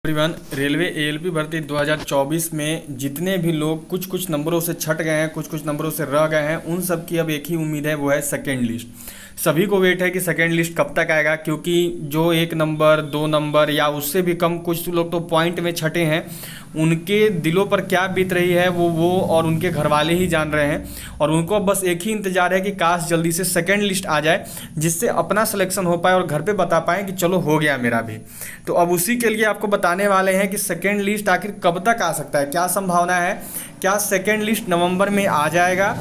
Everyone, railway ALP भर्ती 2024 में जितने भी लोग कुछ कुछ नंबरों से छट गए हैं, कुछ कुछ नंबरों से रह गए हैं, उन सब की अब एक ही उम्मीद है, वो है सेकेंड लिस्ट। सभी को वेट है कि सेकेंड लिस्ट कब तक आएगा, क्योंकि जो 1 नंबर 2 नंबर या उससे भी कम कुछ लोग तो पॉइंट में छटे हैं, उनके दिलों पर क्या बीत रही है वो और उनके घर वाले ही जान रहे हैं। और उनको अब बस एक ही इंतजार है कि काश जल्दी से सेकेंड लिस्ट आ जाए, जिससे अपना सिलेक्शन हो पाए और घर पे बता पाएँ कि चलो हो गया मेरा भी। तो अब उसी के लिए आपको बताने वाले हैं कि सेकेंड लिस्ट आखिर कब तक आ सकता है, क्या संभावना है, क्या सेकेंड लिस्ट नवंबर में आ जाएगा,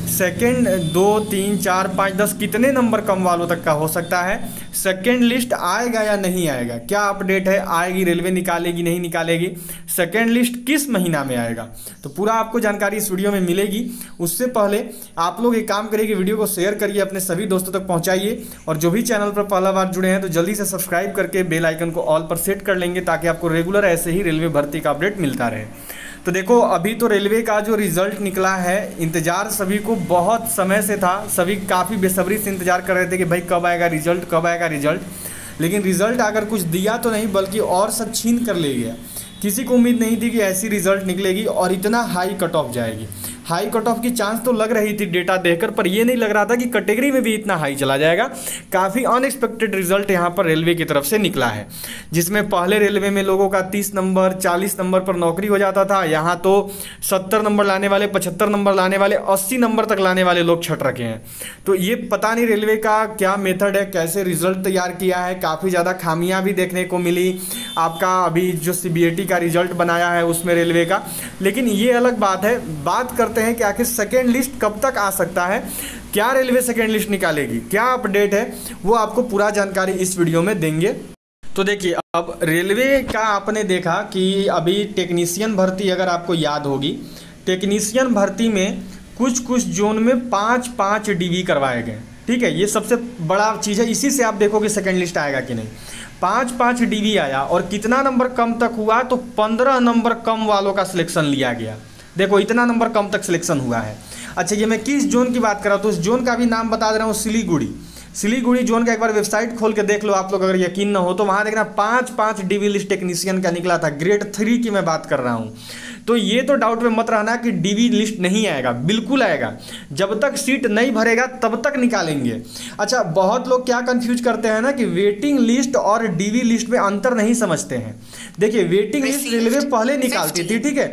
सेकेंड 2 3 4 5 10 कितने नंबर कम वालों तक का हो सकता है, सेकेंड लिस्ट आएगा या नहीं आएगा, क्या अपडेट है, आएगी, रेलवे निकालेगी नहीं निकालेगी, सेकेंड लिस्ट किस महीना में आएगा, तो पूरा आपको जानकारी इस वीडियो में मिलेगी। उससे पहले आप लोग एक काम करिए कि वीडियो को शेयर करिए, अपने सभी दोस्तों तक पहुंचाइए, और जो भी चैनल पर पहला बार जुड़े हैं तो जल्दी से सब्सक्राइब करके बेल आइकन को ऑल पर सेट कर लेंगे, ताकि आपको रेगुलर ऐसे ही रेलवे भर्ती का अपडेट मिलता रहे। तो देखो, अभी तो रेलवे का जो रिज़ल्ट निकला है, इंतज़ार सभी को बहुत समय से था, सभी काफ़ी बेसब्री से इंतज़ार कर रहे थे कि भाई कब आएगा रिज़ल्ट, कब आएगा रिज़ल्ट। लेकिन रिज़ल्ट अगर कुछ दिया तो नहीं, बल्कि और सब छीन कर ले गया। किसी को उम्मीद नहीं थी कि ऐसी रिज़ल्ट निकलेगी और इतना हाई कट ऑफ जाएगी। हाई कट ऑफ की चांस तो लग रही थी डेटा देखकर, पर ये नहीं लग रहा था कि कैटेगरी में भी इतना हाई चला जाएगा। काफ़ी अनएक्सपेक्टेड रिजल्ट यहाँ पर रेलवे की तरफ से निकला है, जिसमें पहले रेलवे में लोगों का 30 नंबर 40 नंबर पर नौकरी हो जाता था, यहाँ तो 70 नंबर लाने वाले, 75 नंबर लाने वाले, 80 नंबर तक लाने वाले लोग छट रखे हैं। तो ये पता नहीं रेलवे का क्या मेथड है, कैसे रिजल्ट तैयार किया है। काफ़ी ज़्यादा खामियाँ भी देखने को मिली। आपका अभी जो CBAT का रिजल्ट बनाया है उसमें रेलवे का, लेकिन ये अलग बात है। बात करते हैं कि आखिर सेकेंड लिस्ट कब तक आ सकता है, क्या रेलवे सेकेंड लिस्ट निकालेगी, क्या अपडेट है, वो आपको पूरा जानकारी इस वीडियो में देंगे। तो देखिए, अब रेलवे का आपने देखा कि अभी टेक्नीशियन भर्ती, अगर आपको याद होगी, टेक्नीशियन भर्ती में कुछ कुछ जोन में 5-5 DV करवाए गए। ठीक है, ये सबसे बड़ा चीज़ है, इसी से आप देखोगे सेकेंड लिस्ट आएगा कि नहीं। 5-5 DV आया और कितना नंबर कम तक हुआ, तो 15 नंबर कम वालों का सिलेक्शन लिया गया। देखो, इतना नंबर कम तक सिलेक्शन हुआ है। अच्छा, ये मैं किस जोन की बात कर रहा हूँ, तो उस जोन का भी नाम बता दे रहा हूँ, सिलीगुड़ी जोन का एक बार वेबसाइट खोल के देख लो आप लोग, अगर यकीन ना हो तो। वहाँ देखना 5-5 DV लिस्ट टेक्नीशियन का निकला था, ग्रेड 3 की मैं बात कर रहा हूँ। तो ये तो डाउट में मत रहना कि DV लिस्ट नहीं आएगा, बिल्कुल आएगा। जब तक सीट नहीं भरेगा तब तक निकालेंगे। अच्छा, बहुत लोग क्या कंफ्यूज करते हैं ना कि वेटिंग लिस्ट और DV लिस्ट में अंतर नहीं समझते हैं। देखिए, वेटिंग लिस्ट रेलवे पहले निकालती थी, ठीक है,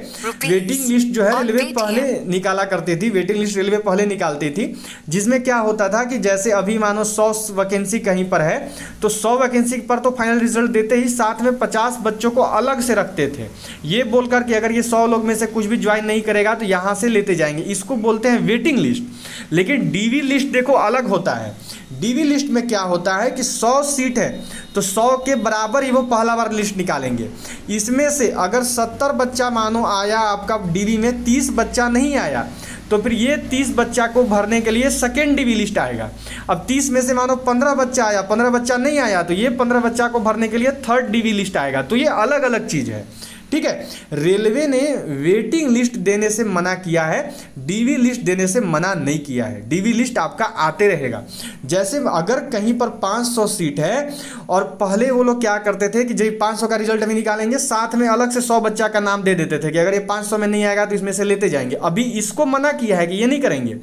वेटिंग लिस्ट जो है रेलवे पहले निकाला करती थी, वेटिंग लिस्ट रेलवे पहले निकालती थी, जिसमें क्या होता था कि जैसे अभी मानो 100 वैकेंसी कहीं पर है, तो 100 वैकेंसी पर तो फाइनल रिजल्ट देते ही साथ में 50 बच्चों को अलग से रखते थे, ये बोलकर कि अगर ये 100 लोग में से कुछ भी ज्वाइन नहीं करेगा तो यहाँ से लेते जाएंगे। इसको बोलते हैं वेटिंग लिस्ट। लेकिन DV लिस्ट देखो अलग होता है। DV लिस्ट में क्या होता है कि 100 सीट है तो 100 के बराबर ही वो पहला बार लिस्ट निकालेंगे। इसमें से अगर 70 बच्चा मानो आया आपका DV में, 30 बच्चा नहीं आया, तो फिर ये 30 बच्चा को भरने के लिए सेकेंड DV लिस्ट आएगा। अब 30 में से मानो 15 बच्चा आया, 15 बच्चा नहीं आया, तो ये 15 बच्चा को भरने के लिए थर्ड DV लिस्ट आएगा। तो ये अलग अलग चीज़ है, ठीक है। रेलवे ने वेटिंग लिस्ट देने से मना किया है, DV लिस्ट देने से मना नहीं किया है। DV लिस्ट आपका आते रहेगा। जैसे अगर कहीं पर 500 सीट है और पहले वो लोग क्या करते थे कि जब 500 का रिजल्ट अभी निकालेंगे, साथ में अलग से 100 बच्चा का नाम दे देते थे कि अगर ये 500 में नहीं आएगा तो इसमें से लेते जाएंगे। अभी इसको मना किया है कि ये नहीं करेंगे,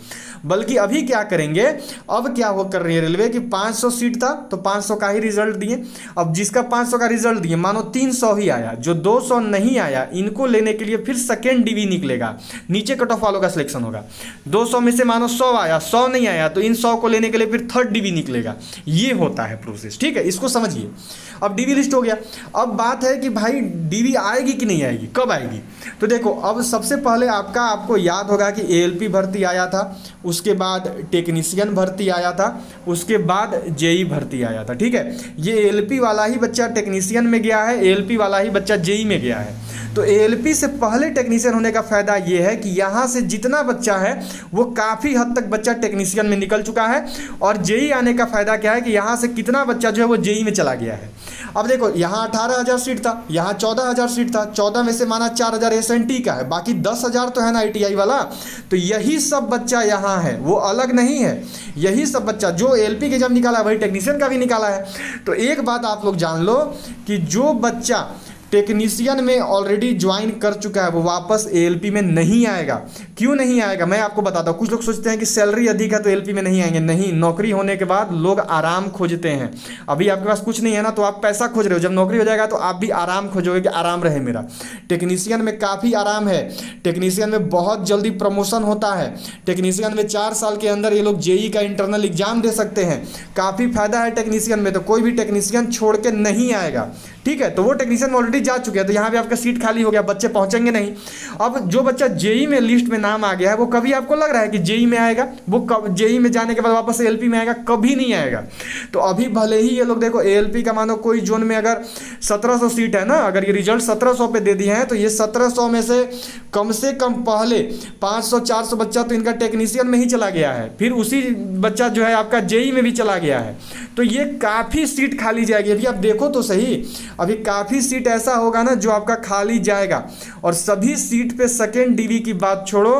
बल्कि अभी क्या करेंगे, अब क्या वो कर रही है रेलवे कि 500 सीट था तो 500 का ही रिजल्ट दिए। अब जिसका 500 का रिजल्ट दिए, मानो 300 ही आया, जो 200 नहीं आया, इनको लेने के लिए फिर सेकेंड DV निकलेगा, नीचे कट ऑफ वालों का सिलेक्शन होगा। 200 में से मानो 100 आया, 100 नहीं आया, तो इन 100 को लेने के लिए फिर थर्ड DV निकलेगा। ये होता है प्रोसेस, ठीक है, इसको समझिए। अब DV लिस्ट हो गया। अब बात है कि भाई DV आएगी कि नहीं आएगी, कब आएगी। तो देखो, अब सबसे पहले आपको याद होगा कि ALP भर्ती आया था, उसके बाद टेक्नीशियन भर्ती आया था, उसके बाद JEE भर्ती आया था, ठीक है। ये ALP वाला ही बच्चा टेक्नीशियन में गया है, ALP वाला ही बच्चा JEE में गया है। तो ALP से पहले टेक्नीशियन होने का फ़ायदा ये है कि यहाँ से जितना बच्चा है वो काफ़ी हद तक बच्चा टेक्नीशियन में निकल चुका है। और JEE आने का फ़ायदा क्या है कि यहाँ से कितना बच्चा जो है वो JEE में चला गया है। अब देखो, यहाँ 18,000 सीट था, यहाँ 14,000 सीट था, 14 में से माना 4,000 SNT का है, बाकी 10,000 तो है ना ITI वाला। तो यही सब बच्चा यहाँ है, वो अलग नहीं है। यही सब बच्चा जो ALP के जब निकाला वही टेक्नीशियन का भी निकाला है। तो एक बात आप लोग जान लो कि जो बच्चा टेक्नीशियन में ऑलरेडी ज्वाइन कर चुका है वो वापस एएलपी में नहीं आएगा। क्यों नहीं आएगा मैं आपको बताता हूँ। कुछ लोग सोचते हैं कि सैलरी अधिक है तो एएलपी में नहीं आएंगे। नहीं, नौकरी होने के बाद लोग आराम खोजते हैं। अभी आपके पास कुछ नहीं है ना, तो आप पैसा खोज रहे हो, जब नौकरी हो जाएगा तो आप भी आराम खोजोगे कि आराम रहे मेरा। टेक्नीशियन में काफ़ी आराम है, टेक्नीशियन में बहुत जल्दी प्रमोशन होता है, टेक्नीशियन में 4 साल के अंदर ये लोग जेई का इंटरनल एग्जाम दे सकते हैं। काफ़ी फायदा है टेक्नीशियन में, तो कोई भी टेक्नीशियन छोड़ के नहीं आएगा। ठीक है, तो वो टेक्नीशियन ऑलरेडी जा चुके हैं, तो यहाँ पे आपका सीट खाली हो गया, बच्चे पहुंचेंगे नहीं। अब जो बच्चा जेई में लिस्ट में नाम आ गया है, वो कभी आपको लग रहा है कि जेई में आएगा, वो कब जेई में जाने के बाद वापस एएलपी में आएगा? कभी नहीं आएगा। तो अभी भले ही ये लोग देखो एएलपी का मानो कोई जोन में अगर 1700 सीट है ना, अगर ये रिजल्ट 1700 पे दे दिए हैं, तो ये 1700 में से कम पहले 500-400 बच्चा तो इनका टेक्नीशियन में ही चला गया है, फिर उसी बच्चा जो है आपका जेई में भी चला गया है। तो ये काफ़ी सीट खाली जाएगी। अभी आप देखो तो सही, अभी काफ़ी सीट ऐसा होगा ना जो आपका खाली जाएगा। और सभी सीट पे सेकेंड डीवी की बात छोड़ो,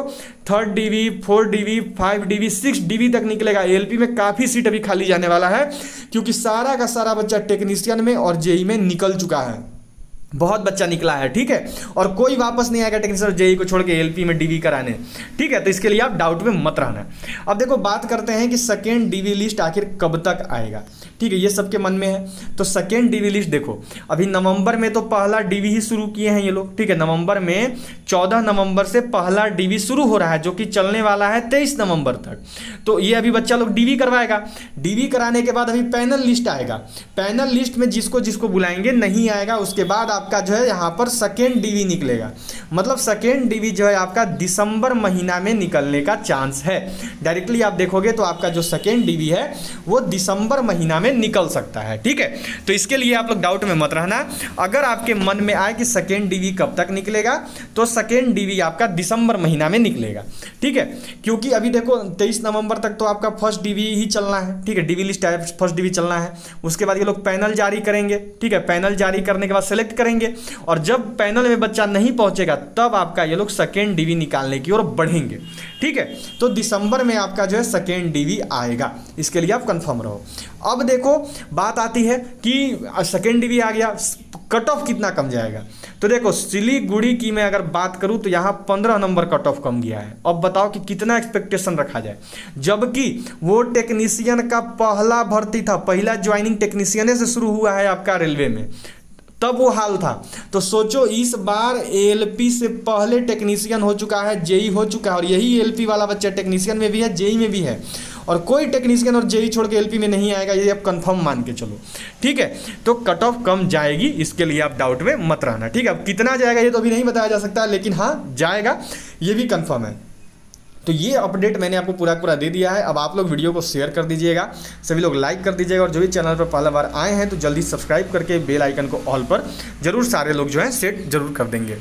3rd DV, 4th DV, 5 DV, 6 DV तक निकलेगा। एएलपी में काफ़ी सीट अभी खाली जाने वाला है, क्योंकि सारा का सारा बच्चा टेक्नीशियन में और जेई में निकल चुका है। बहुत बच्चा निकला है, ठीक है, और कोई वापस नहीं आएगा टेक्नीशियन और जेई को छोड़ के एएलपी में डीवी कराने। ठीक है, तो इसके लिए आप डाउट में मत रहना। अब देखो बात करते हैं कि सेकेंड डीवी लिस्ट आखिर कब तक आएगा। ठीक है, ये सबके मन में है। तो सेकेंड डीवी लिस्ट देखो, अभी नवंबर में तो पहला डीवी ही शुरू किए हैं ये लोग। ठीक है, नवंबर में 14 नवंबर से पहला डीवी शुरू हो रहा है, जो कि चलने वाला है 23 नवंबर तक। तो ये अभी बच्चा लोग डीवी करवाएगा। डीवी कराने के बाद अभी पैनल लिस्ट आएगा। पैनल लिस्ट में जिसको जिसको बुलाएंगे नहीं आएगा, उसके बाद आपका जो है यहाँ पर सेकेंड डीवी निकलेगा। मतलब सेकेंड डीवी जो है आपका दिसंबर महीना में निकलने का चांस है। डायरेक्टली आप देखोगे तो आपका जो सेकेंड डीवी है वो दिसंबर महीना में निकल सकता है। ठीक है, तो इसके लिए आप लोग डाउट में मत रहना। अगर आपके मन में आए कि सेकेंड डीवी कब तक निकलेगा, तो सेकेंड डीवी आपका दिसंबर महीना में निकलेगा। ठीक है, क्योंकि अभी देखो 23 नवंबर तक तो आपका फर्स्ट डीवी ही चलना है। ठीक है, डीवी लिस्ट है, फर्स्ट डीवी चलना है। उसके बाद ये लोग पैनल जारी करेंगे। ठीक है, पैनल जारी करने के बाद सेलेक्ट करेंगे, और जब पैनल में बच्चा नहीं पहुंचेगा तब आपका ये लोग सेकेंड डीवी निकालने की ओर बढ़ेंगे। ठीक है, तो दिसंबर में आपका जो है सेकेंड डीवी आएगा, इसके लिए आप कंफर्म रहो। अब देखो बात आती है कि सेकेंड डीवी आ गया, कट ऑफ कितना कम जाएगा। तो देखो सिलीगुड़ी की मैं अगर बात करूं तो यहाँ 15 नंबर कट ऑफ कम गया है। अब बताओ कि कितना एक्सपेक्टेशन रखा जाए, जबकि वो टेक्नीशियन का पहला भर्ती था, पहला ज्वाइनिंग टेक्नीशियन से शुरू हुआ है आपका रेलवे में, तब वो हाल था। तो सोचो इस बार एएलपी से पहले टेक्नीशियन हो चुका है, जेई हो चुका है, और यही एएलपी वाला बच्चा टेक्नीशियन में भी है, जेई में भी है, और कोई टेक्नीशियन और जेई छोड़ के एएलपी में नहीं आएगा, ये आप कंफर्म मान के चलो। ठीक है, तो कट ऑफ कम जाएगी, इसके लिए आप डाउट में मत रहना। ठीक है, अब कितना जाएगा ये तो अभी नहीं बताया जा सकता, लेकिन हाँ जाएगा, ये भी कंफर्म है। तो ये अपडेट मैंने आपको पूरा दे दिया है। अब आप लोग वीडियो को शेयर कर दीजिएगा, सभी लोग लाइक कर दीजिएगा, और जो भी चैनल पर पहला बार आए हैं तो जल्दी सब्सक्राइब करके बेल आइकन को ऑल पर जरूर सारे लोग जो हैं सेट जरूर कर देंगे।